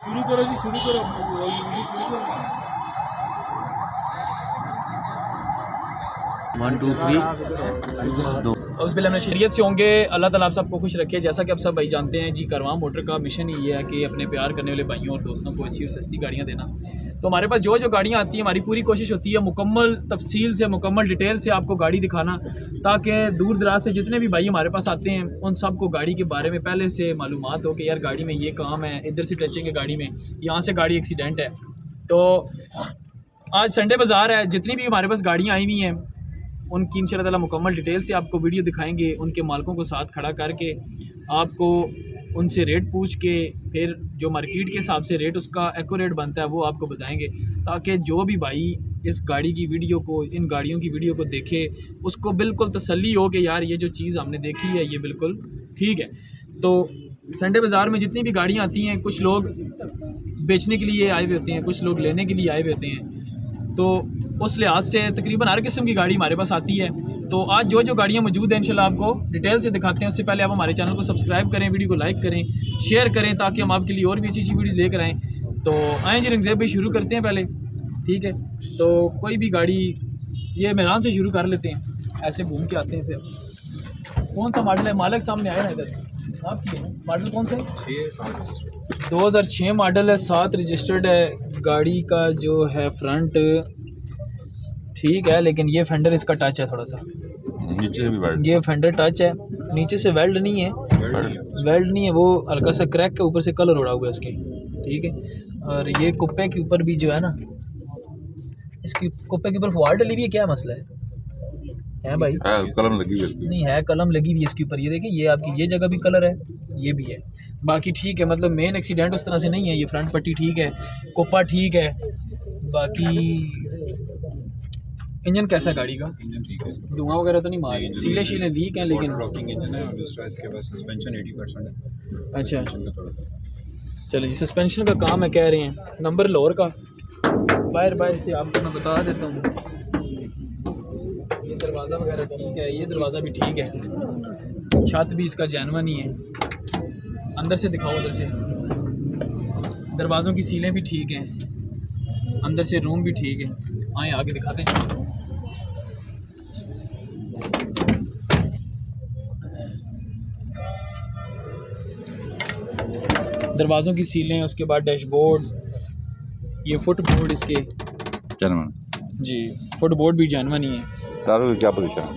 शुरू करो जी, शुरू करो। शुरू करो। 1 2 3 2। उस बिल हमने शरीयत से होंगे। अल्लाह ताला आप सबको खुश रखे। जैसा कि आप सब भाई जानते हैं जी, कारवां मोटर का मिशन ही ये है कि अपने प्यार करने वाले भाइयों और दोस्तों को अच्छी और सस्ती गाड़ियाँ देना। तो हमारे पास जो गाड़ियाँ आती हैं, हमारी पूरी कोशिश होती है मुकम्मल तफसील से, मुकम्मल डिटेल से आपको गाड़ी दिखाना, ताकि दूर दराज से जितने भी भाई हमारे पास आते हैं उन सबको गाड़ी के बारे में पहले से मालूमात हो कि यार गाड़ी में ये काम है, इधर से टचिंग है गाड़ी में, यहाँ से गाड़ी एक्सीडेंट है। तो आज संडे बाज़ार है, जितनी भी हमारे पास गाड़ियाँ आई हुई हैं उनकी इंशाअल्लाह ताला मुकम्मल डिटेल से आपको वीडियो दिखाएंगे। उनके मालिकों को साथ खड़ा करके आपको उनसे रेट पूछ के फिर जो मार्केट के हिसाब से रेट उसका एक्यूरेट बनता है वो आपको बताएंगे, ताकि जो भी भाई इस गाड़ी की वीडियो को, इन गाड़ियों की वीडियो को देखे, उसको बिल्कुल तसल्ली हो कि यार ये जो चीज़ हमने देखी है ये बिल्कुल ठीक है। तो संडे बाज़ार में जितनी भी गाड़ियाँ आती हैं, कुछ लोग बेचने के लिए आए हुए होते हैं, कुछ लोग लेने के लिए आए हुए होते हैं। तो उस लिहाज से तकरीबन हर किस्म की गाड़ी हमारे पास आती है। तो आज जो गाड़ियाँ मौजूद हैं इंशाल्लाह आपको डिटेल से दिखाते हैं। उससे पहले आप हमारे चैनल को सब्सक्राइब करें, वीडियो को लाइक करें, शेयर करें, ताकि हम आपके लिए और भी अच्छी अच्छी वीडियोज़ लेकर आएँ। तो आएँ जी रंगज़ेब भाई, शुरू करते हैं पहले, ठीक है। तो कोई भी गाड़ी, ये मैदान से शुरू कर लेते हैं, ऐसे घूम के आते हैं। फिर कौन सा मॉडल है? मालिक सामने आए ना इधर, आपकी है मॉडल कौन सा है? 2006 मॉडल है, 7 रजिस्टर्ड है। गाड़ी का जो है फ्रंट ठीक है, लेकिन ये फेंडर इसका टच है थोड़ा सा, नीचे से भी वेल्ड, ये फेंडर टच है, नीचे से वेल्ड नहीं है, वेल्ड नहीं है, वो हल्का सा क्रैक के ऊपर से कलर उड़ा हुआ है इसके, ठीक है। और ये कुप्पे के ऊपर भी जो है ना, इसकी कुप्पे के ऊपर फुहार डली हुई है, क्या मसला है भाई? कलम लगी हुई नहीं है, कलम लगी हुई है इसके ऊपर, ये देखिए, ये आपकी ये जगह भी कलर है, ये भी है, बाकी ठीक है। मतलब मेन एक्सीडेंट उस तरह से नहीं है। ये फ्रंट पट्टी ठीक है, कुप्पा ठीक है, बाकी इंजन कैसा है गाड़ी का? इंजन ठीक है, धुआं वगैरह तो नहीं मार रही, सीले शीले लीक हैं लेकिन ब्लॉकिंग इंजन है। और दूसरा इसके पास सस्पेंशन 80% है। अच्छा, इंजन का थोड़ा सा चलो जी, सस्पेंशन का काम है कह रहे हैं। नंबर लोअर का बाहर से आपको मैं बता देता हूँ। ये दरवाज़ा वगैरह ठीक है, ये दरवाज़ा भी ठीक है, छत भी इसका जेन्युइन ही है। अंदर से दिखाओ, उधर से दरवाज़ों की सीलें भी ठीक हैं, अंदर से रूम भी ठीक है। आए आगे दिखाते हैं। दरवाज़ों की सीलें, उसके बाद डैशबोर्ड, ये फुटबोर्ड इसके जेन्युइन जी, फुटबोर्ड भी जेन्युइन ही है। टायरों की क्या पोजीशन है?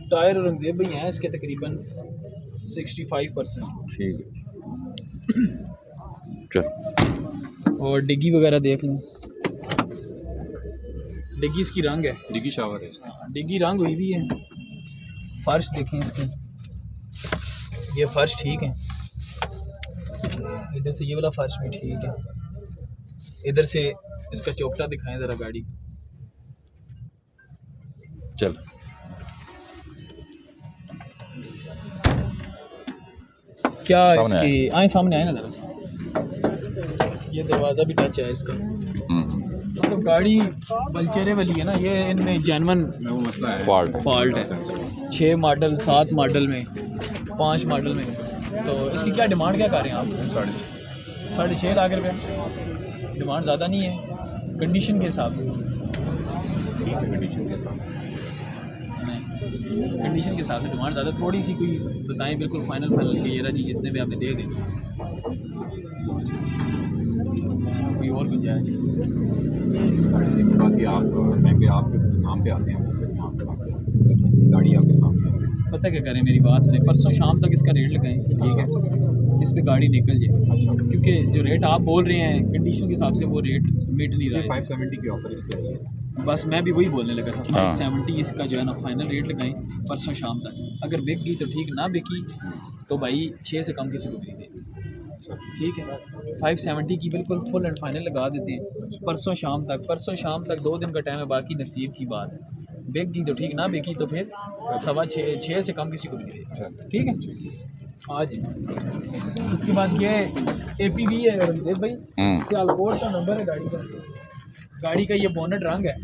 टायर और रंगज़ेब भी हैं इसके तकरीबन 65%, ठीक है, चल। और डिग्गी वगैरह देख लूँ, डिग्गी इसकी रंग है, डिग्गी शावर है इसका। डिग्गी रंग हुई भी है। फर्श देखें इसकी, ये फर्श ठीक है, इधर से ये वाला फर्श भी ठीक है, इधर से इसका चौकटा दिखाएं ज़रा गाड़ी का। चल, क्या सामने इसकी आए सामने आए ना ज़रा, ये दरवाज़ा भी टच है इसका। तो गाड़ी बलचेरे वाली है ना, ये इनमें जेन्युइन में वो मसला है, फॉल्ट है। 6 मॉडल, 7 मॉडल में, 5 मॉडल में। तो इसकी क्या डिमांड क्या कर रहे हैं आप? 6.5 लाख रुपये डिमांड, ज़्यादा नहीं है कंडीशन के हिसाब से? कंडीशन के साथ नहीं, कंडीशन के हिसाब से डिमांड ज़्यादा, थोड़ी सी कोई बताएं बिल्कुल फाइनल के ये जी जितने भी आपने दे दें, कोई और गुंजाइश? बाकी आप टाइम पे आपके नाम पे आते हैं, वो सिर्फ नाम पे आते हैं, गाड़ी आपके सामने है। पता क्या करें, मेरी बात सुने, परसों शाम तक इसका रेट लगाएं, ठीक है, जिस पे गाड़ी निकल जाए। क्योंकि जो रेट आप बोल रहे हैं कंडीशन के हिसाब से वो रेट मीट नहीं रहा है। 570 की ऑफर इसके लिए है। बस मैं भी वही बोलने लगा था, हाँ। 570 इसका जो है ना फाइनल रेट लगाएं परसों शाम तक। अगर बिक गई तो ठीक, ना बिकी तो भाई 6 से कम किसी को नहीं देंगे, ठीक है। 570 की बिल्कुल फुल एंड फाइनल लगा देते हैं परसों शाम तक। परसों शाम तक 2 दिन का टाइम है, बाकी नसीब की बात है। बिक गई तो ठीक, ना बिकी तो फिर 6.25 से कम किसी को नहीं देंगे, ठीक है। आज उसके बाद ये APV है रंजीत भाई, सियालकोट का नंबर है गाड़ी का, गाड़ी का ये बोनट रंग है,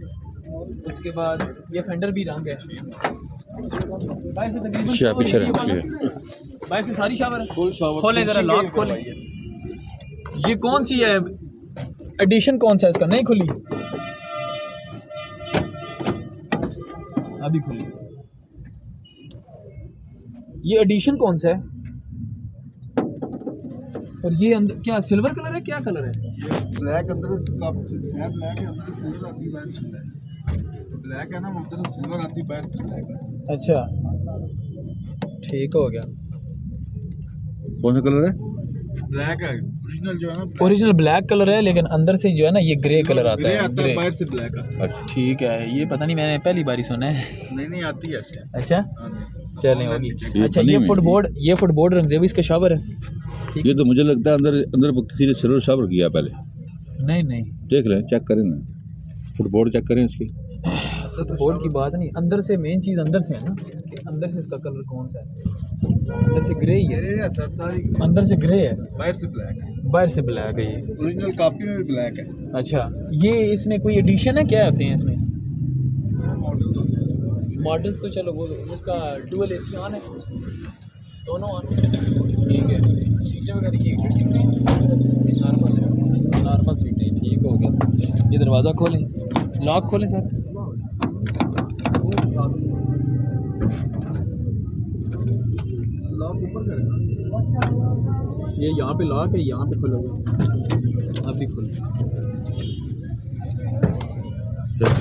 उसके बाद ये फेंडर भी रंग है। भाई से तकरीबन पीछे भाई से सारी शावर है, फुल शावर, खोले जरा लॉक खोले, ये कौन सी है एडिशन, कौन सा है इसका? नहीं खुली अभी खुली। ये एडिशन कौन सा है? और ये अंदर क्या सिल्वर कलर है, क्या कलर है? ब्लैक अंदर से है, ब्लैक है अंदर से सिल्वर आती बाहर से ब्लैक है ना, अंदर से सिल्वर आती बाहर से ब्लैक है। अच्छा ठीक हो गया। कौन सा कलर है? ब्लैक है ओरिजिनल जो है ना, ओरिजिनल ब्लैक कलर है, लेकिन अंदर से जो है ना ये ग्रे कलर आता ग्रे है। आता है, बाहर से ब्लैक आता है। ठीक है, ये पता नहीं, मैंने पहली बार ही सुना है। नहीं आती है ऐसे। अच्छा चलें होगी। ये अच्छा बनी ये हुई फुटबोर्ड रंगजेबिस का शावर है। ठीक ये तो मुझे लगता है अंदर अंदर किसी ने सिल्वर शावर किया पहले। नहीं देख लें, चेक करें ना, फुटबोर्ड चेक करें इसकी। बोर्ड की बात नहीं, अंदर से मेन चीज़ अंदर से है ना, कि अंदर से इसका कलर कौन सा है? अंदर से ग्रे ही है, ग्रे है सर, सारी अंदर से ग्रे है, बाहर से ब्लैक है। बाहर से ब्लैक है ये। ओरिजिनल कॉपी में भी ब्लैक है। अच्छा ये इसमें कोई एडिशन है, क्या आते हैं इसमें मॉडल्स होते हैं इसमें। मॉडल्स? तो चलो वो इसका डुअल एसी ऑन है, दोनों ऑन, ठीक है। सीटें वगैरह ये सीटें नॉर्मल सीटें, ठीक हो गया। ये दरवाज़ा खोलें, लॉक खोलें सर। लॉक ऊपर करेगा। ये यहाँ पे लॉक है, यहाँ पे खुला हुआ है, अभी खुल।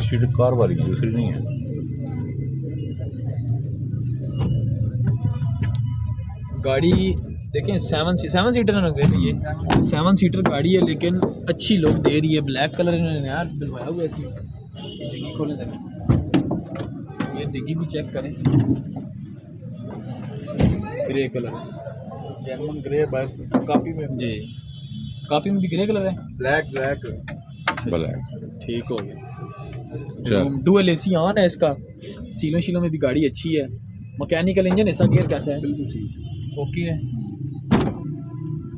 सीट कार वाली है, दूसरी नहीं है। गाड़ी देखें, सेवन सीटर है ना, ये 7 सीटर गाड़ी है, लेकिन अच्छी लुक दे रही है। ब्लैक कलर इन्होंने यार डलवाया हुआ है इसमें। डिग्गी खोलें जरा, ये डिग्गी भी चेक करें, ग्रे कलर जर्मन ग्रे बाहर से, कॉपी में जी, कॉपी में भी ग्रे कलर है। ब्लैक ब्लैक ठीक हो गया। चल डुअल एसी ऑन है इसका, सीलों में भी गाड़ी अच्छी है। मैकेनिकल इंजन, इसका गियर कैसा है? बिल्कुल ठीक। ओके है,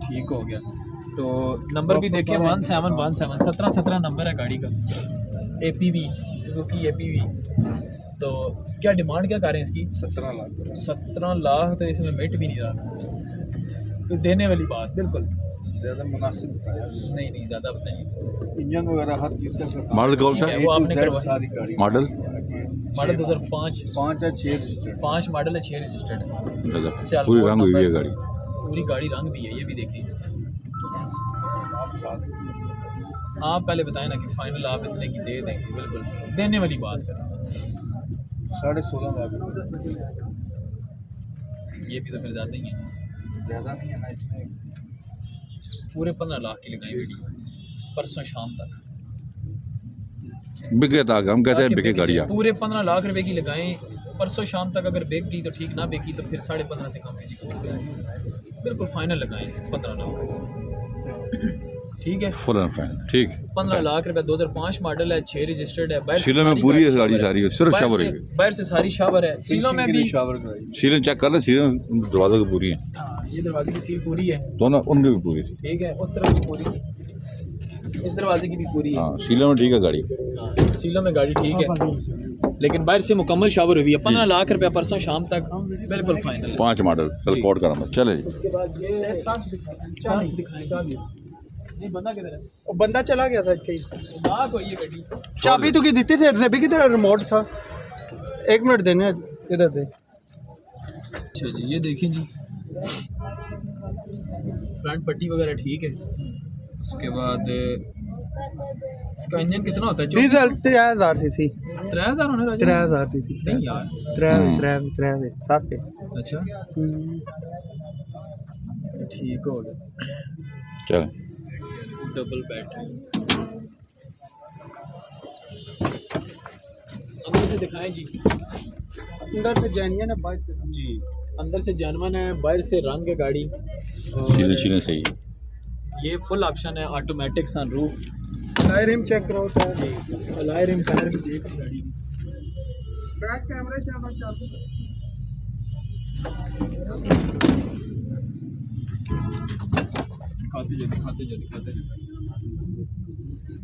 ठीक हो गया। तो नंबर भी देखिए 1717 17 नंबर है गाड़ी का। APV Suzuki APV। तो क्या डिमांड क्या कर रहे हैं इसकी? 17 लाख। 17 लाख तो इसमें मिट भी नहीं रहा, तो देने वाली बात बिल्कुल ज़्यादा मुनासिब बताया। नहीं ज़्यादा बताएंगे। इंजन वगैरह हर चीज़ का मॉडल कौन सा? ठीक है, वो आपने करवाया। सारी गाड़ी मॉडल मॉडल 2005 5 है, 6 रजिस्टर्ड। 5 मॉडल है, 6 रजिस्टर्ड है। चल, पूरी रंग हुई है नंबर- गाड़ी। पूरी गाड़ी रंग भी है, ये भी देखिए। आप बता दें। आप पहले बताएं ना कि फाइनल आप इतने की दे देंगे, बिल्कुल देने वाली बात करें। 16.5 लाख। ये भी तो फिर ज़्यादा ही है, ज़्यादा नहीं है ना इसमें। पूरे 15 लाख की लगाई वीडियो परसों शाम तक। बिके तक हम कहते हैं, ताकि बिके बिक गाड़ियाँ। जाए। पूरे 15 लाख रुपए की लगाएं, परसों शाम तक अगर बिक गई तो ठीक, ना बिकी तो फिर 15.5 से कम किसी को। बिल्कुल फाइनल लगाएं 15 लाख, ठीक है। फुल एंड फाइनल, ठीक। 15 लाख रुपए, 2005 मॉडल है, 6 रजिस्टर्ड है। बाहर से सीलों में सारी पूरी है गाड़ी गाड़ी, शावर सारी सिर्फ बाहर शावर से- है। बाहर से सारी शावर है, सीलों में भी। शावर कराई। सीलें चेक कर ले, सीलें दरवाजे की पूरी है, हाँ, ये दरवाजे की सील पूरी है, दोनों उनकी भी पूरी है। ठीक है। उस तरफ की पूरी, इस दरवाजे की भी पूरी है। हाँ, सीलों में ठीक है गाड़ी। हाँ, सीलों में गाड़ी ठीक है, लेकिन बाहर से मुकम्मल शावर हुई है। 15 लाख रुपया परसों शाम तक, बिल्कुल फाइनल है। 5 मॉडल, चल कोड का नंबर चले जी। उसके बाद ये साथ दिखाएगा भी। नहीं, बंदा किधर है? ਉਹ ਬੰਦਾ ਚਲਾ ਗਿਆ था ਇੱਥੇ ना कोई ये गड्डी। ਚਾਬੀ ਤੂੰ ਕੀ ਦਿੱਤੀ ਸੀ ਰਜ਼ਬੀ की तरह रिमोट था 1 मिनट देने इधर दे अच्छा जी, ये देखें जी, फ्रंट पट्टी वगैरह ठीक है। उसके बाद इसका इंजन कितना होता है? डीजल 3000 सीसी 3000 होने लगा? 3000 सीसी नहीं यार, 3 7 पे अच्छा ठीक हो गया। चल डबल बैटरी, अंदर से दिखाएं जी। अंदर से जेन्युइन है बाहर से जी, अंदर से जानवन है, बाहर से रंग है गाड़ी। सीलें सीलें सही है। ये फुल ऑप्शन है, automatic sunroof tyre rim check करो जी, अलॉय रिम टायर भी देख ली गाड़ी। बैक कैमरे से आप चाबी दिखाते जो।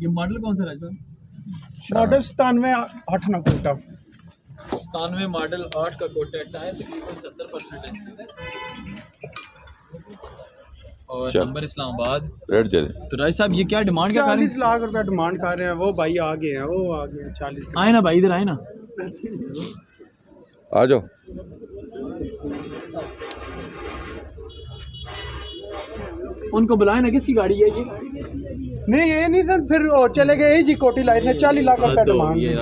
ये मॉडल कौन सा है सर? मॉडल 97 8 ना कोटा 97 मॉडल 8 का कोटा है। टायर तकरीबन 70% है इसके, और चल। नंबर इस्लामाबाद। रेट दे दे। तो राज साहब ये क्या डिमांड क्या कर रहे 40 लाख रुपया डिमांड कर रहे हैं। वो भाई आ गए हैं, वो आ गए हैं 40। हैं? आए ना भाई, इधर आए ना। आ जाओ। उनको बुलाए ना, किसकी गाड़ी है ये? नहीं ये नहीं सर, फिर वो चले गए जी कोटी लाइन में 40 लाख रुपया डिमांड। ये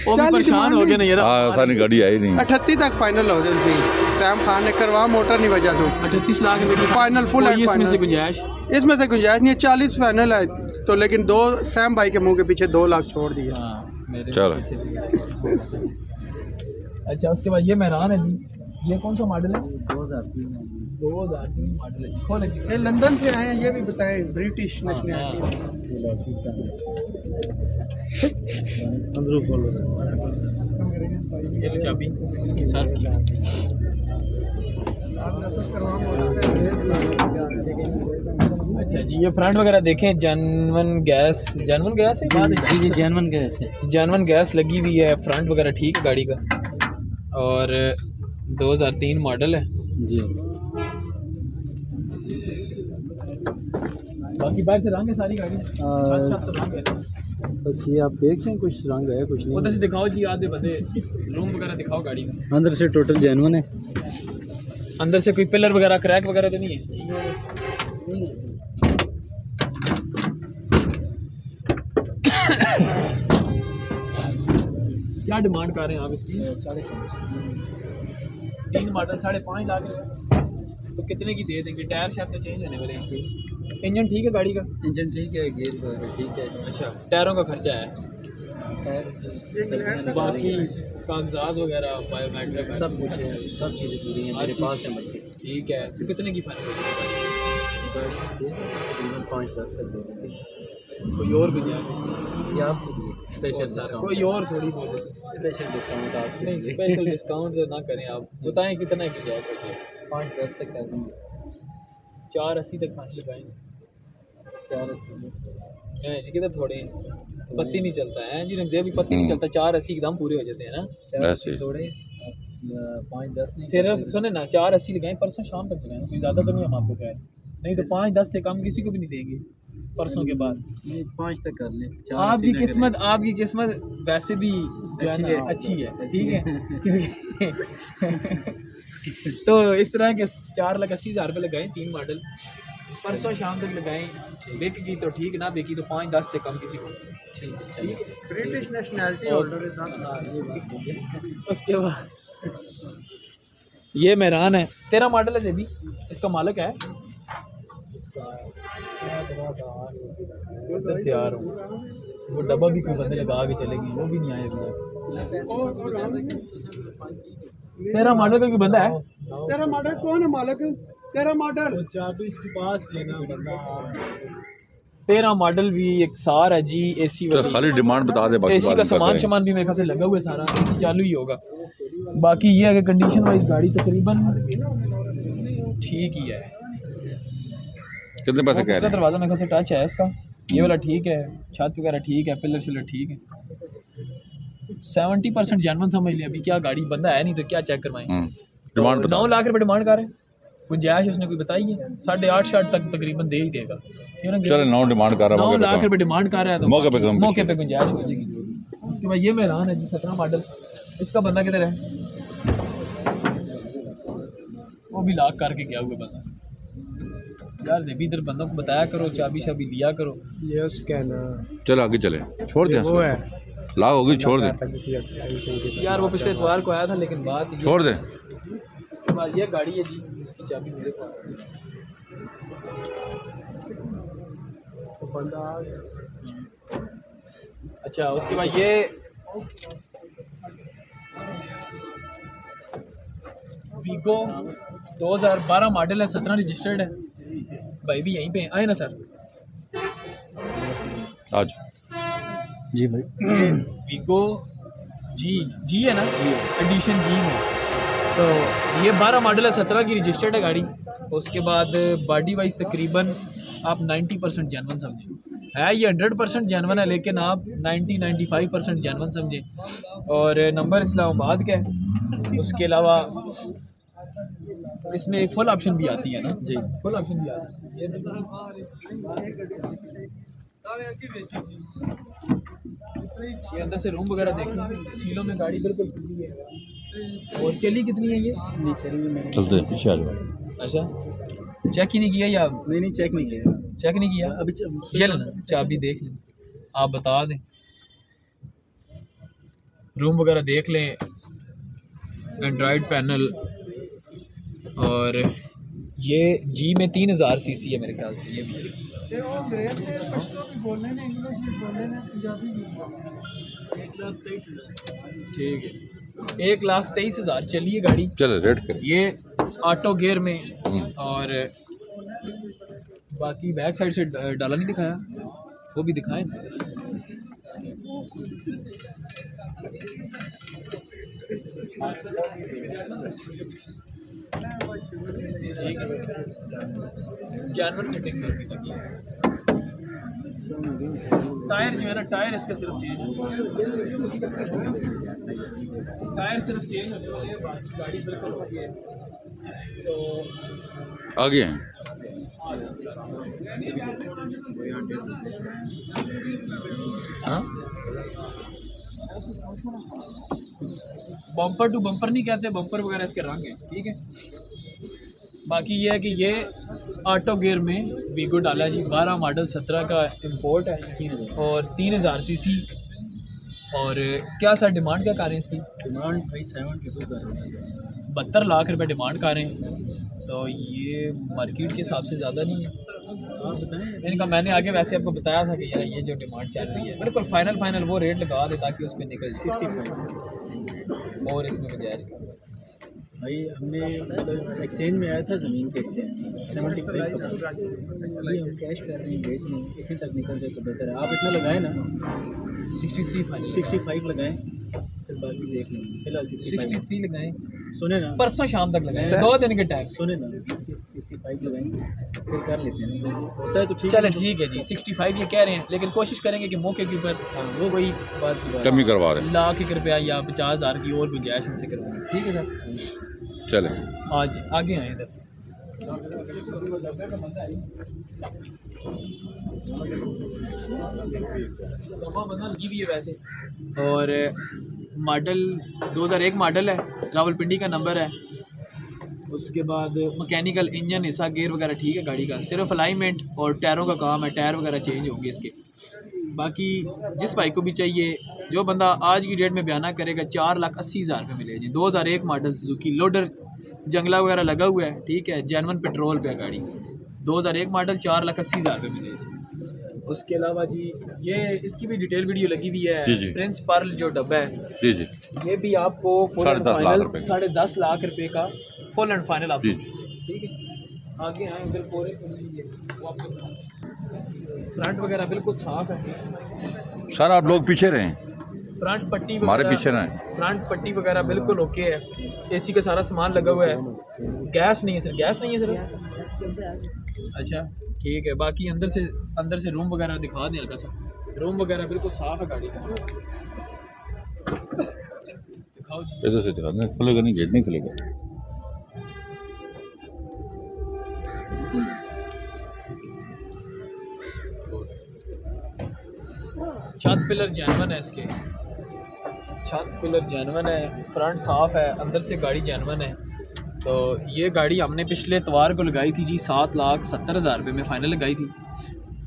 वो भी परेशान हो गए ना यार। आसानी गाड़ी आई नहीं। 38 तक फाइनल हो जाती। सैम खान ने करवा मोटर नहीं बजा तो 38 लाख रुपए की फाइनल फुल कोई एंड इसमें से फाइनल। गुंजाइश? इसमें से गुंजाइश नहीं है, 40 फाइनल है तो, लेकिन दो सैम भाई के मुंह के पीछे 2 लाख छोड़ दिए। हाँ, मेरे चलो। अच्छा, उसके बाद ये मेहरान है जी। ये कौन सा मॉडल है? 2003 मॉडल है। खोल ये लंदन से आए हैं, ये भी बताएं। British nationality. ये लो चाबी इसकी सर्व की। अच्छा जी, ये फ्रंट वगैरह देखें। जेन्युइन गैस है बात है जी। जेन्युइन गैस है, जेन्युइन गैस लगी हुई है। फ्रंट वगैरह ठीक है गाड़ी का, और 2003 मॉडल है जी। बाकी बाहर से रंग है सारी गाड़ी। तो रंग है बस ये आप देख लें, कुछ रंग है कुछ उधर नहीं। से दिखाओ जी, आधे बंदे रूम वगैरह दिखाओ गाड़ी का। अंदर से टोटल जेन्युइन है। अंदर से कोई पिलर वगैरह क्रैक वगैरह तो नहीं है? क्या डिमांड कर रहे हैं आप इसकी? 3 मॉडल 5.5 लाख तो कितने की दे देंगे? टायर शायद तो चेंज होने वाले इसके। इंजन ठीक है गाड़ी का? इंजन ठीक है, गियर वगैरह ठीक है। अच्छा, टायरों का खर्चा है, टायर बाकी कागजात वगैरह बायोमेट्रिक सब कुछ है, सब चीज़ें पूरी हैं मेरे पास है। ठीक है, तो कितने की फाइनल होगी? तकरीबन 5-10 तक दे देंगे। कोई और भी जाए इसमें? ये आपके लिए स्पेशल डिस्काउंट। कोई और थोड़ी बोले स्पेशल डिस्काउंट आपके नहीं, लिए। स्पेशल डिस्काउंट तो ना करें आप। बताएं कितना की जा सकते हैं? 5-10 तक कर देंगे। 480 तक फाइनल लगाएंगे। 480 हैं जी, किधर थोड़े पत्ती नहीं चलता है जी, रंगजेब भी पत्ती नहीं चलता। 480 एकदम पूरे हो जाते हैं ना। ऐसे थोड़े 5-10 सिर्फ सुने ना, 480 लगाएं, परसों शाम तक लगाएं, कोई ज़्यादा तो नहीं हम आपको कह रहे। नहीं तो 5-10 से कम किसी को भी नहीं देंगे परसों के बाद। 5 तक कर लें। आपकी किस्मत वैसे भी जो है ना अच्छी है, ठीक है। तो इस तरह के 4,80,000 रुपये लगाएं, 3 मॉडल। परसों शाम तक लगाएं। बिक गई तो ठीक, ना बिकी तो 5-10 से कम किसी को। ठीक है। ब्रिटिश नेशनलिटी होल्डर है। उसके बाद ये मेहरान है, 13 मॉडल है भी, इसका मालिक है। उधर से आ रहा हूँ, वो डब्बा भी कोई बंदे लगा के चलेगी, वो भी नहीं आए अभी तक। 13 मॉडल का कोई बंदा है? तेरा मॉडल कौन है मालिक? तेरा मॉडल चाबी इसके पास लेना बंदा। 13 मॉडल भी एक सार है जी। एसी तो खाली डिमांड बता दे, बाकी एसी का बात सामान करें। सामान भी मेरे ख्याल से लगा हुआ है सारा, एसी चालू ही होगा। बाकी ये है कि कंडीशन वाइज गाड़ी तकरीबन ठीक ही है। कितने पैसे कह इसका रहे हैं? दरवाज़ा मेरे ख्याल से टच है इसका, ये वाला ठीक है, छत वगैरह ठीक है, पिलर शिलर ठीक है। 70% जेन्युइन समझ लिया। अभी क्या गाड़ी बंदा है नहीं तो क्या चेक करवाएं। डिमांड बता। 9 लाख रुपए डिमांड कर रहे हैं। गुंजाइश उसने कोई बताई है? 8.5 तक तकरीबन दे ही देगा। क्यों ना? चले 9 डिमांड कर रहा 9 हूँ। लाख रुपए डिमांड कर रहा है तो मौके पे कम मौके पे गुंजाइश हो जाएगी। उसके बाद ये मेहरान है जी, 17 मॉडल। इसका बंदा किधर है? वो भी लॉक करके गया हुआ बंदा। यार जेबी इधर बंदों को बताया करो, चाबी शाबी लिया करो। ये स्कैनर चल आगे चले, छोड़ दे। वो है। लाग होगी, छोड़ दे, यार वो पिछले इतवार को आया था, लेकिन बात ये। छोड़ दे। उसके बाद ये गाड़ी है जी, इसकी चाबी मेरे पास है। अच्छा, उसके बाद ये वीगो 2012 मॉडल है, 17 रजिस्टर्ड है। भाई भी यहीं पे आए ना सर? आज जी भाई। वीगो जी है ना, एडिशन जी में। तो ये 12 मॉडल है, 17 की रजिस्टर्ड है गाड़ी। उसके बाद बॉडी वाइज तकरीबन आप 90% जेन्युइन समझें। है ये 100% जेन्युइन है, लेकिन आप 90-95% जेन्युइन समझें। और नंबर इस्लामाबाद का है। उसके अलावा इसमें एक फुल ऑप्शन भी आती है ना जी फुल ऑप्शन भी आता है ये अंदर से रूम वगैरह देखें सीलों में गाड़ी बिल्कुल खुली है और चली कितनी है ये नीचे भी मैंने चलते हैं, पीछे आ जाओ। अच्छा चेक ही नहीं किया या नहीं चेक नहीं किया चेक नहीं किया अभी ये लेना चाबी देख लें आप बता दें रूम वगैरह देख लें एंड्रॉयड पैनल और ये जी में 3000 सीसी है मेरे ख्याल से ये भी ਤੇ ਉਹ ਅੰਗਰੇਜ਼ ਦੇ ਪਸ਼ਤੋ ਵੀ ਬੋਲਨੇ ਨੇ ਇੰਗਲਿਸ਼ ਵੀ ਬੋਲਨੇ ਨੇ ਪੰਜਾਬੀ ਵੀ ठीक है 1,23,000 चलिए गाड़ी चलो रेड करें। ये ऑटो गियर में और बाकी बैक साइड से डाला नहीं दिखाया वो भी दिखाएं ना जानवर फिटिंग करने का किया टायर जो है ना टायर इसका सिर्फ चेंज टायर सिर्फ चेंज होने वाले हैं बाकी गाड़ी बिल्कुल ओके है तो आगे हैं। हाँ बम्पर टू बम्पर नहीं कहते बम्पर वगैरह इसके रंग है ठीक है बाकी ये है कि ये ऑटो गियर में वीगो डाला है जी 12 मॉडल 17 का इंपोर्ट है और 3000 सीसी और क्या सर डिमांड क्या कर रहे हैं इसकी डिमांड भाई 72 कर रहे हैं 72 लाख रुपए डिमांड कर रहे हैं तो ये मार्केट के हिसाब से ज़्यादा नहीं है आप बताएं इनका मैंने आगे वैसे आपको बताया था कि यार ये जो डिमांड चल रही है बिल्कुल फाइनल वो रेट लगा दे ताकि उस पर निकल 65 और इसमें गुंजाइश कर भाई हमने मतलब एक्सचेंज में आया था ज़मीन के एक्सचेंज 75 का अभी हम कैश कर रहे हैं बेच नहीं इतने तक निकल जाए तो बेहतर है आप इतना लगाए ना 63 फाइनल 65 लगाएं फिर बाकी देख लेंगे फिलहाल 63 लगाएं सुने ना परसों शाम तक लगाएं 2 दिन के टाइम सुने ना 65 लगाएंगे फिर कर लेते हैं होता है तो ठीक चलें ठीक है जी 65 ये कह रहे हैं लेकिन कोशिश करेंगे कि मौके के ऊपर वो कोई बात की बात कमी करवा रहे हैं। लाख एक रुपया या 50,000 की और गुंजाइश इनसे करवाएंगे ठीक है सर चले आज आगे आए इधर लगी भी है वैसे और मॉडल 2001 मॉडल है रावलपिंडी का नंबर है उसके बाद मैकेनिकल इंजन हिस्सा गेयर वगैरह ठीक है गाड़ी का सिर्फ अलाइनमेंट और टायरों का काम है टायर वगैरह चेंज होंगे इसके बाकी जिस भाई को भी चाहिए जो बंदा आज की डेट में बयाना करेगा 4,80,000 रुपये मिलेगा जी 2001 मॉडल सुजुकी लोडर जंगला वगैरह लगा हुआ है ठीक है जेनवन पेट्रोल पे गाड़ी 2001 मॉडल 4,80,000 रुपये मिलेगा उसके अलावा जी ये इसकी भी डिटेल वीडियो लगी हुई जी, है जी। प्रिंस पर्ल जो डब्बा है जी जी ये भी आपको फुल एंड 10.5 लाख फाइनल रुपए का। 10.5 लाख रुपए का फुल एंड फाइनल आपको जी। ठीक है आगे आए उधर पूरे फ्रंट वगैरह बिल्कुल साफ है सर आप लोग पीछे रहें फ्रंट पट्टी हमारे वगैरह- पीछे ना है। फ्रंट पट्टी वगैरह बिल्कुल ओके है एसी का सारा सामान लगा हुआ है गैस नहीं है सर गैस नहीं है सर अच्छा ठीक है बाकी अंदर से रूम वगैरह दिखा दें हल्का सा रूम वगैरह बिल्कुल साफ है गाड़ी का दिखाओ जी इधर से दिखा दें खुलेगा नहीं गेट नहीं खुलेगा छत पिलर जैनवन है इसके छत पिलर जैनवन है फ्रंट साफ है अंदर से गाड़ी जैनवन है तो ये गाड़ी हमने पिछले इतवार को लगाई थी जी 7,70,000 रुपये में फ़ाइनल लगाई थी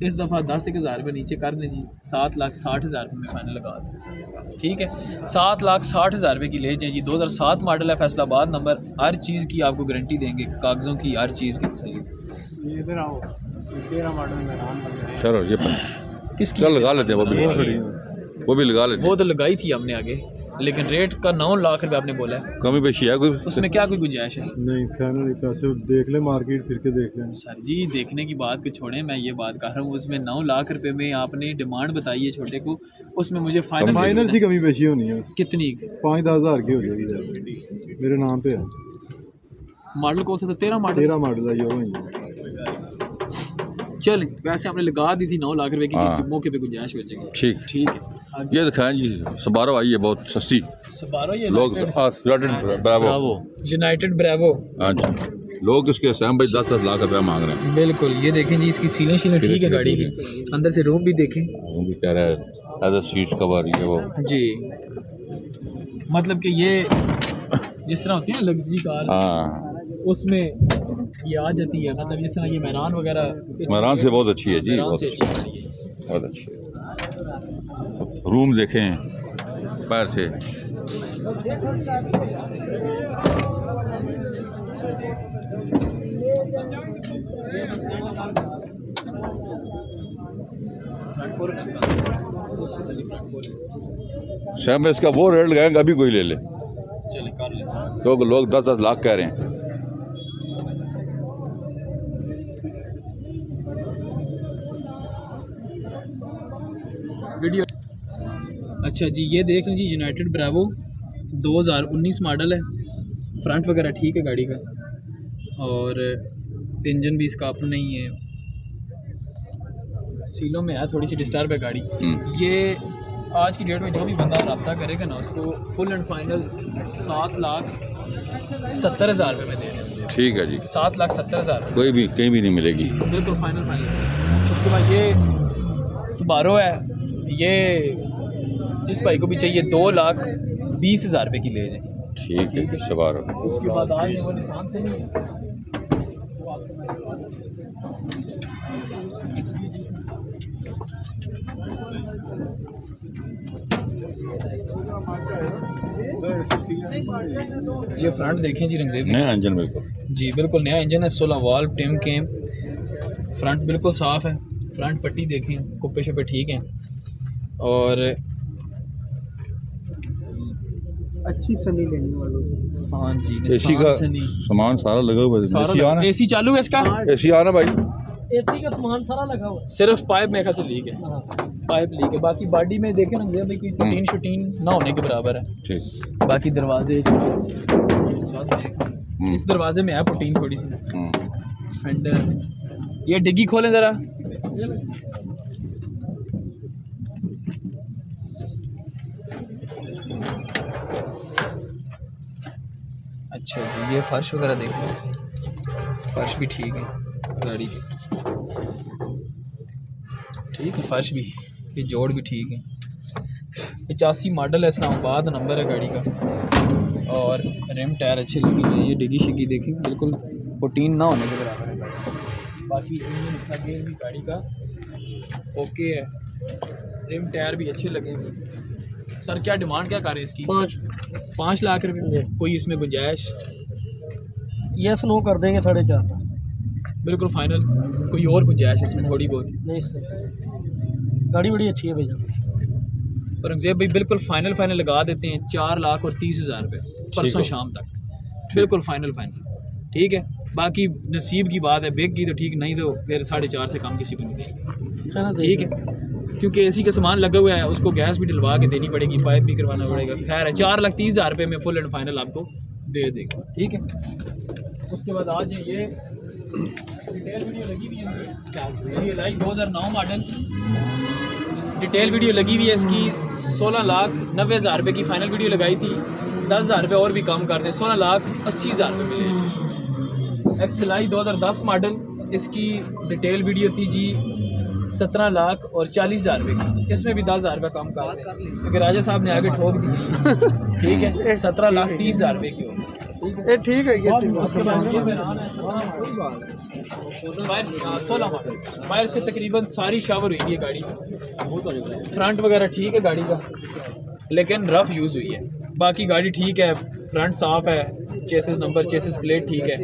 इस दफ़ा 10,000 रुपये नीचे कर दें जी 7,60,000 रुपये में फ़ाइनल लगा दें ठीक है 7,60,000 रुपये की ले जाएँ जी 2007 मॉडल है फैसलाबाद नंबर हर चीज़ की आपको गारंटी देंगे कागज़ों की हर चीज़ की तसल्ली इधर आओ 13 मॉडल में नाम लग रहे हैं चलो ये किसकी चल लगा लेते हैं वो भी लगा लेते वो हैं तो लगाई थी हमने आगे लेकिन रेट का 9 लाख रुपये आपने बोला है कमी पेशी है कोई उसमें क्या कोई गुंजाइश है नहीं फाइनल पैसे देख ले मार्केट फिर के देख लें सर जी देखने की बात को छोड़ें मैं ये बात कर रहा हूँ उसमें 9 लाख रुपए में आपने डिमांड बताई है छोटे को उसमें मुझे फाइनल फाइनल सी कमी पेशी होनी है कितनी 5-10 हज़ार की हो जाएगी मेरे नाम पे है मॉडल कौन सा था 13 मॉडल 13 मॉडल है ये चल वैसे आपने लगा दी थी 9 लाख रुपए की हाँ। मौके पे गुंजाइश हो जाएगी ठीक ठीक है आगे। ये दिखाएं जी सबारो आई है बहुत सस्ती सबारो ये लोग यूनाइटेड ब्रावो यूनाइटेड ब्रेवो हाँ जी लोग इसके सैम भाई 10-10 लाख रुपया मांग रहे हैं। बिल्कुल, ये देखें जी, इसकी सीलें शीलें ठीक है गाड़ी की, अंदर से रूम भी देखें वो भी कह रहा है एज सीट कवर ये वो। जी, मतलब कि ये जिस तरह होती है ना लग्जरी कार, हाँ, उसमें ये आ जाती है, मतलब जिस तरह ये मैरान वगैरह, मैरान से बहुत अच्छी है जी, मैरान बहुत से अच्छी अच्छी गाड़ी है। बहुत अच्छी है। रूम देखें पैर से, सैम में इसका वो रेट लगाएंगे अभी कोई ले ले, चले कर लेते हैं। क्योंकि लोग 10-10 लाख कह रहे हैं। वीडियो अच्छा जी, ये देख लीजिए यूनाइटेड ब्रावो 2019 मॉडल है, फ्रंट वगैरह ठीक है गाड़ी का, और इंजन भी इसका अपना नहीं है, सीलों में है थोड़ी सी डिस्टर्ब है गाड़ी। ये आज की डेट में जो भी बंदा रब्ता करेगा ना, उसको फुल एंड फाइनल 7,70,000 रुपये में दे देंगे। ठीक है जी, 7,70,000 कोई भी कहीं भी नहीं मिलेगी। बिल्कुल फाइनल। उसके बाद ये स्बारो है, ये जिस भाई को भी चाहिए 2,20,000 रुपये की ले जाए। ठीक है, सवार हो। उसके बाद आज वो निशान से नहीं है। ये फ्रंट देखें जी, रंगजेब नया इंजन बिल्कुल जी, बिल्कुल नया इंजन है, 16 वाल्व टिम केम, फ्रंट बिल्कुल साफ़ है, फ्रंट पट्टी देखें, कुप्पे शुप्पे ठीक हैं, और अच्छी सनी लेने वालों को। हाँ जी, एसी का सामान सारा लगा हुआ है। सारा एसी आना, एसी चालू है इसका, एसी आना भाई, एसी का सामान सारा लगा हुआ है, सिर्फ पाइप में से लीक है, पाइप लीक है, बाकी बॉडी में देखें ना भाई कोई प्रोटीन शूटीन ना होने के बराबर है। ठीक, बाकी दरवाजे इस दरवाजे में है प्रोटीन थोड़ी सी। एंड ये डिग्गी खोलें ज़रा, अच्छा जी, ये फर्श वगैरह देख लो, फर्श भी ठीक है गाड़ी की, ठीक है फर्श भी, ये जोड़ भी ठीक है। 85 मॉडल है, इस्लामाबाद नंबर है गाड़ी का, और रिम टायर अच्छे लगे हैं। ये डिगी शिगी देखें, बिल्कुल प्रोटीन ना होने के बराबर है। बाकी इंजन हिस्सा गेयर भी गाड़ी का ओके है, रिम टायर भी अच्छे लगे हैं। सर क्या डिमांड क्या कर रहे हैं इसकी? 5 लाख रुपये। कोई इसमें गुंजाइश? यस नो कर देंगे 4.5। बिल्कुल फाइनल, कोई और गुंजाइश इसमें थोड़ी बहुत? नहीं सर, गाड़ी बड़ी अच्छी है भैया। औरंगजेब भाई बिल्कुल फाइनल लगा देते हैं 4,30,000 रुपये परसों शाम तक, बिल्कुल फाइनल, ठीक है। बाकी नसीब की बात है, बिक की तो ठीक, नहीं तो फिर 4.5 से कम किसी को नहीं देंगे, ठीक है। क्योंकि एसी का सामान लगा हुआ है, उसको गैस भी डलवा के देनी पड़ेगी, पाइप भी करवाना पड़ेगा, खैर है। 4,30,000 रुपये में फुल एंड फाइनल आपको दे देगा, ठीक है। उसके बाद आज ये डिटेल वीडियो लगी हुई है, 2009 मॉडल डिटेल वीडियो लगी हुई है इसकी। 16,90,000 रुपये की फ़ाइनल वीडियो लगाई थी, 10,000 रुपये और भी कम कर दें, 16,80,000 रुपये मिले। एक्सएलआई 2010 मॉडल, इसकी डिटेल वीडियो थी जी 17,40,000 रुपये की, इसमें भी 10,000 रुपये कम कर दें, क्योंकि राजा साहब ने आगे ठोक दी, ठीक है। 17,30,000 रुपये की होगी, ठीक है। उसके बाद ये मैरान है 16 मॉडल, बाहर से तकरीबन सारी शावर हुई है गाड़ी, फ्रंट वगैरह ठीक है गाड़ी का, लेकिन रफ़ यूज़ हुई है। बाकी गाड़ी ठीक है, फ्रंट साफ़ है, चेसिस नंबर, चेसिस प्लेट ठीक है।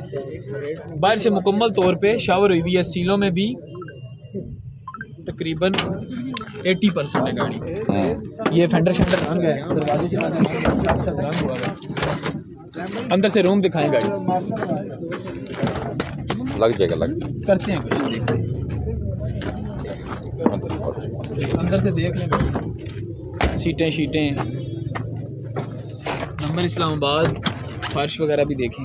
बाहर से मुकम्मल तौर पे शावर हुई है, सीलों में भी तकरीबन 80% है गाड़ी। ये फेंडर शेंडर रंग है, दरवाजे से रंग हुआ है। अंदर से रूम दिखाएं गाड़ी, लग जाएगा, लग करते हैं कुछ, देखते हैं अंदर से देख लें गाड़ी, सीटें शीटें, नंबर इस्लामाबाद, फर्श वगैरह भी देखें।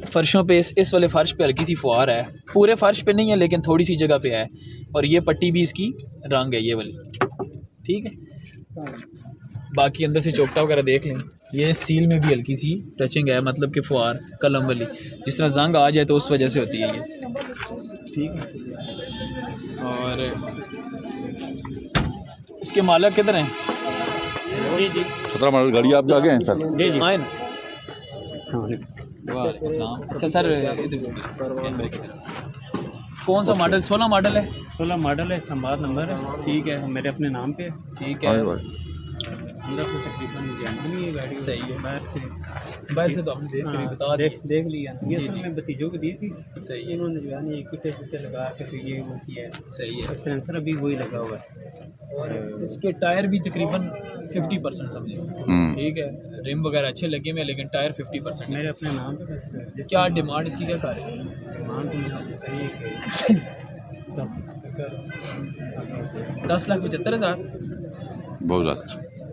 फर्शों पे इस वाले फ़र्श पे हल्की सी फुहार है, पूरे फ़र्श पे नहीं है लेकिन थोड़ी सी जगह पे है, और ये पट्टी भी इसकी रंग है ये वाली, ठीक है। बाकी अंदर से चोकटा वगैरह देख लें। ये सील में भी हल्की सी टचिंग है, मतलब कि फुआर कलम वाली, जिस तरह जंग आ जाए तो उस वजह से होती है ये, ठीक है। और इसके मालिक किधर हैं? जी जी 17 मॉडल गाड़ी आप आगे हैं सर? जी जी आए ना। वाह, अच्छा सर इधर कौन सा मॉडल? 16 मॉडल है। 16 मॉडल है, संवाद नंबर है, ठीक है, मेरे अपने नाम पे। ठीक आए है, भाई। अंदर से तकरीबन जानी है गाड़ी, सही है। बाहर से तो आपने देख के भी हाँ, बता देख लिया। ये जी, सब जी। मैं भतीजों को दी थी, सही है, इन्होंने जो है ना कुत्ते लगा के तो ये वो किया है। सही है। और सेंसर अभी वही लगा हुआ है। और इसके टायर भी तकरीबन 50% समझे, ठीक है। रिम वगैरह अच्छे लगे हुए हैं, लेकिन टायर 50% है। मेरे अपने नाम पे बस जिस क्या डिमांड इसकी क्या कर रहे हैं? मान तो मुझे बताइए कि 10,75,000। बहुत ज़्यादा,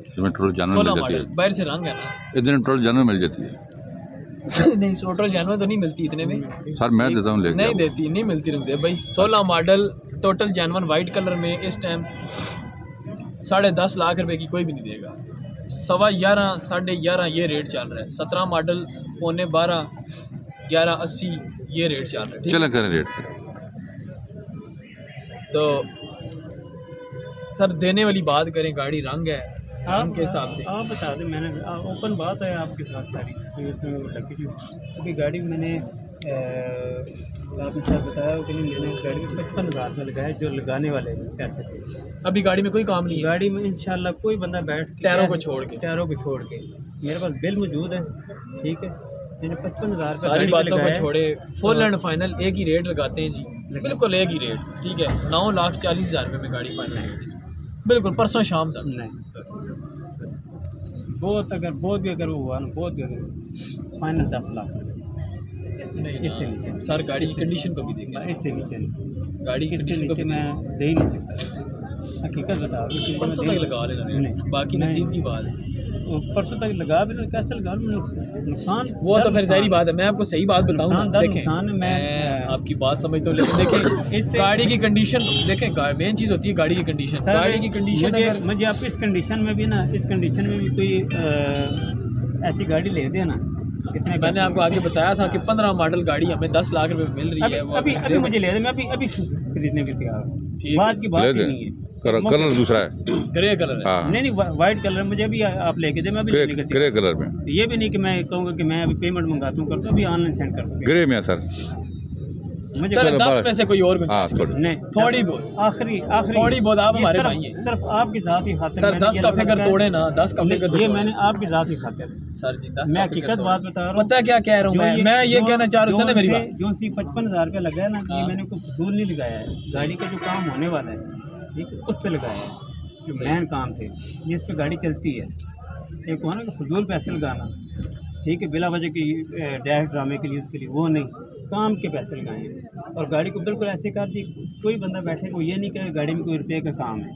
इसमें टोटल जानवर 16 मिल जाती मॉडल है, बाहर से रंग है ना। इतने टोटल जानवर मिल जाती है नहीं, टोटल जानवर तो नहीं मिलती इतने में। सर, मैं देता हूँ लेके नहीं आओ। देती, नहीं मिलती रंग से भाई। 16 मॉडल टोटल जानवर वाइट कलर में इस टाइम 10.5 लाख रुपए की कोई भी नहीं देगा। 11.25 11.5 ये रेट चल रहा है। 17 मॉडल 11.25 11.80 ये रेट चल रहा है, ठीक है। चलें करें रेट पे। तो सर देने वाली बात करें, गाड़ी रंग है, रंग के हिसाब से आप बता दें। मैंने ओपन बात है आपके साथ सारी, तो इसमें वो लगी थी अभी गाड़ी मैंने आपके साथ बताया कि मैंने गाड़ी में 55,000 में लगाया, जो लगाने वाले पैसे थे। अभी गाड़ी में कोई काम नहीं है, गाड़ी में इंशाल्लाह कोई बंदा बैठ के टायरों को छोड़ के। टायरों को छोड़ के मेरे पास बिल मौजूद है, ठीक है। मैंने 55,000 सारी बातों को छोड़े फुल एंड फाइनल एक ही रेट लगाते हैं जी, बिल्कुल एक ही रेट, ठीक है। 9,40,000 रुपये में गाड़ी फाइनल, बिल्कुल परसों शाम तक। नहीं सर, बहुत भी अगर वो हुआ ना, बहुत भी अगर फाइनल 10 लाख नहीं इससे नीचे ना। सर गाड़ी की कंडीशन को भी देखें, इससे नीचे नहीं, गाड़ी की इससे कंडीशन को नीचे भी मैं दे ही नहीं सकता। हकीकत बता रहा हूँ, परसों तक लगा लेना, नहीं, बाकी नहीं। नसीब की बात है। परसों तक लगा भी कैसे लगा नुकसान वो तो फिर जाहिर बात है, मैं आपको सही बात बताऊँ ना, नुकसान देखें नुकसान मैं आपकी बात समझता हूँ, लेकिन देखें इससे गाड़ी की कंडीशन देखें, मेन चीज़ होती है गाड़ी की कंडीशन। गाड़ी की कंडीशन अगर मुझे आप इस कंडीशन में भी ना, इस कंडीशन में भी कोई ऐसी गाड़ी ले दे ना, कितने मैंने आपको आगे बताया था कि 15 मॉडल गाड़ी हमें 10 लाख रुपए मिल रही है। वो अभी मुझे ले दे, मैं अभी खरीदने के तैयार हूँ। ठीक बात की बात ले ही दें। नहीं है। कलर दूसरा है। ग्रे कलर है। हाँ, नहीं वाइट कलर मुझे अभी आप लेके दे, मैं अभी लेने का तैयार ग्रे कलर में। हूँ। ये भी नहीं कि मैं कहूँगा कि मैं अभी पेमेंट मंगाता हूँ, करता हूँ, अभी ऑनलाइन सेंड कर दूँ। ग्रे में है सर। मुझे चलो चलो, 10 बस। में से कोई और हाँ, गुंजाइश थोड़ी। नहीं, थोड़ी बहुत आखिरी थोड़ी बहुत आप ये हमारे सिर्फ- भाई हैं। सिर्फ आपकी जात ही खातिर सर मैंने 10 ये का लगा फिगर है। तोड़े ना, 10 का फिगर ये तो मैंने आपकी जात ही खातिर। सर जी 10 मैं का फिगर हकीकत तोड़े। बात बता रहा हूँ। पता है क्या कह रहा हूँ मैं ये कहना चाह रहा हूँ, सुने मेरी बात। जो सी 55,000 रुपया लगा है ना, ये हाँ। मैंने कोई फजूल नहीं लगाया है। गाड़ी का जो काम होने वाला है, ठीक है, उस पे लगाया है, जो सही। मेन काम थे, जिस पे गाड़ी चलती है। एक हुआ ना कि फजूल पैसे लगाना, ठीक है, बिला वजह की डैश ड्रामे के लिए, उसके लिए वो नहीं, काम के पैसे लगाए हैं। और गाड़ी को बिल्कुल ऐसे कर दी, कोई बंदा बैठे को ये नहीं कहे गाड़ी में कोई रुपये का काम है,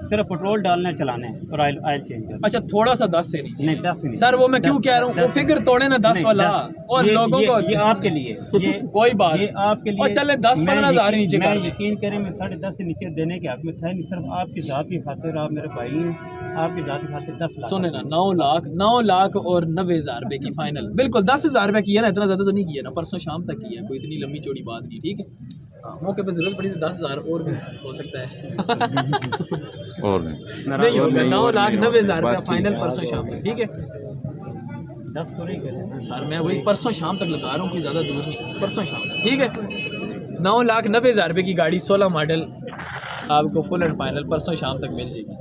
सिर्फ पेट्रोल डालना चलाना है और ऑयल चेंज करना। अच्छा थोड़ा सा 10 से नीचे। नहीं 10 नहीं सर वो मैं क्यों कह रहा हूँ, वो फिगर तोड़े ना 10 नहीं, वाला, 10 और ये- लोगों ये- को ये आपके लिए ये कोई बात ये आपके लिए और चले 10-15 हज़ार ही नीचे मैं कर दें। यकीन करें, मैं 10.5 से नीचे देने के हक में था नहीं। सिर्फ आपकी ज़ात की खातिर, आप मेरे भाई हैं, आपकी ज़ात की खातिर 10 लाख। सुने ना 9 लाख और 90,000 रुपए की फाइनल, बिल्कुल 10,000 रुपए की है ना, इतना ज़्यादा तो नहीं किया ना, परसों शाम तक की है, कोई इतनी लंबी चौड़ी बात नहीं, ठीक है। हाँ, मौके पे जरूरत पड़ी तो 10,000 और भी हो सकता है। और नहीं। नहीं होगा, 9,90,000 रुपया फाइनल परसों शाम तक, ठीक है। 10 को नहीं करें सर मैं वही परसों शाम तक लगा रहा हूँ, कोई ज़्यादा दूर नहीं, परसों शाम तक, ठीक है। 9,90,000 रुपये की गाड़ी 16 मॉडल आपको फुल एंड फाइनल परसों शाम तक मिल जाएगी।